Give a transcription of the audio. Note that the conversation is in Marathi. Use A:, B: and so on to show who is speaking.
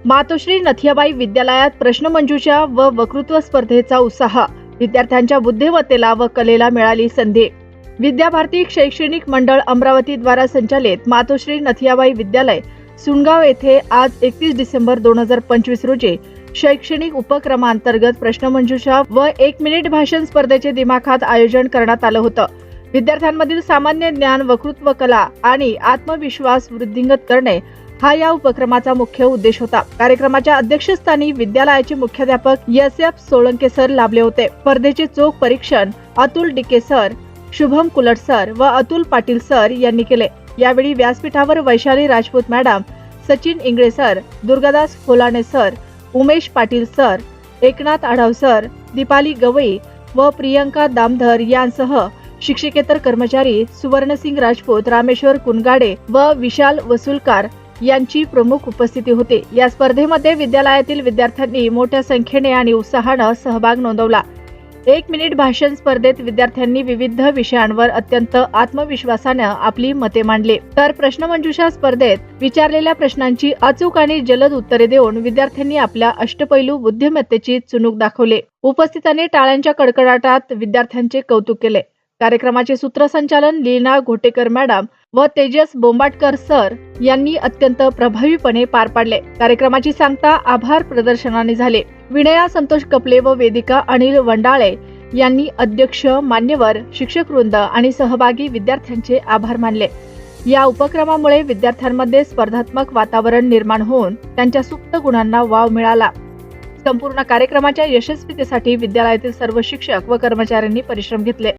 A: मातोश्री नथियाबाई विद्यालयात प्रश्नमंजुषा व वक्तृत्व स्पर्धेचा उत्साह. विद्यार्थ्यांच्या बुद्धिमत्तेला व कलेला मिळाली संधी. विद्याभारती शैक्षणिक मंडळ अमरावती द्वारा संचालित मातोश्री नथियाबाई विद्यालय सुनगाव येथे आज 31 डिसेंबर 2025 रोजी शैक्षणिक उपक्रमांतर्गत प्रश्नमंजुषा व 1 मिनिट भाषण स्पर्धेचे दिमाखात आयोजन करण्यात आलं होतं. विद्यार्थ्यांमधील सामान्य ज्ञान, वक्तृत्व कला आणि आत्मविश्वास वृद्धिंगत करणे हा या उपक्रमाचा मुख्य उद्देश होता. कार्यक्रमाच्या अध्यक्षस्थानी विद्यालयाचे मुख्याध्यापक SF सोळंके सर लाभले होते. स्पर्धेचे चोख परीक्षण अतुल डिके सर, शुभम कुलट सर व अतुल पाटील सर यांनी केले. यावेळी व्यासपीठावर Vaishali Rajput madam, Sachin Ingle sir, Durgadas Kholane sir, Umesh Patil sir, Eknath Adhav sir, Deepali Gawai व प्रियंका दामधर यांसह शिक्षकेतर कर्मचारी सुवर्णसिंग राजपूत, रामेश्वर कुनगाडे व विशाल वसुलकार यांची प्रमुख उपस्थिती होती. या स्पर्धेमध्ये विद्यालयातील विद्यार्थ्यांनी मोठ्या संख्येने आणि उत्साहाने सहभाग नोंदवला. 1 मिनिट भाषण स्पर्धेत विद्यार्थ्यांनी विविध विषयांवर अत्यंत आत्मविश्वासाने आपली मते मांडली. तर प्रश्नमंजुषा स्पर्धेत विचारलेल्या प्रश्नांची अचूक आणि जलद उत्तरे देऊन विद्यार्थ्यांनी आपल्या अष्टपैलू बुद्धिमत्तेची चुणूक दाखवली. उपस्थितांनी टाळ्यांच्या कडकडाटात विद्यार्थ्यांचे कौतुक केले. कार्यक्रमाचे सूत्रसंचालन लीना घोटेकर मॅडम व तेजस बोंबाटकर सर यांनी अत्यंत प्रभावीपणे पार पाडले. कार्यक्रमाची सांगता आभार प्रदर्शनाने झाले. विनया संतोष कपले व वेदिका अनिल वंडाळे यांनी अध्यक्ष, मान्यवर, शिक्षकवृंद आणि सहभागी विद्यार्थ्यांचे आभार मानले. या उपक्रमामुळे विद्यार्थ्यांमध्ये स्पर्धात्मक वातावरण निर्माण होऊन त्यांच्या सुप्त गुणांना वाव मिळाला. संपूर्ण कार्यक्रमाच्या यशस्वीतेसाठी विद्यालयातील सर्व शिक्षक व कर्मचाऱ्यांनी परिश्रम घेतले.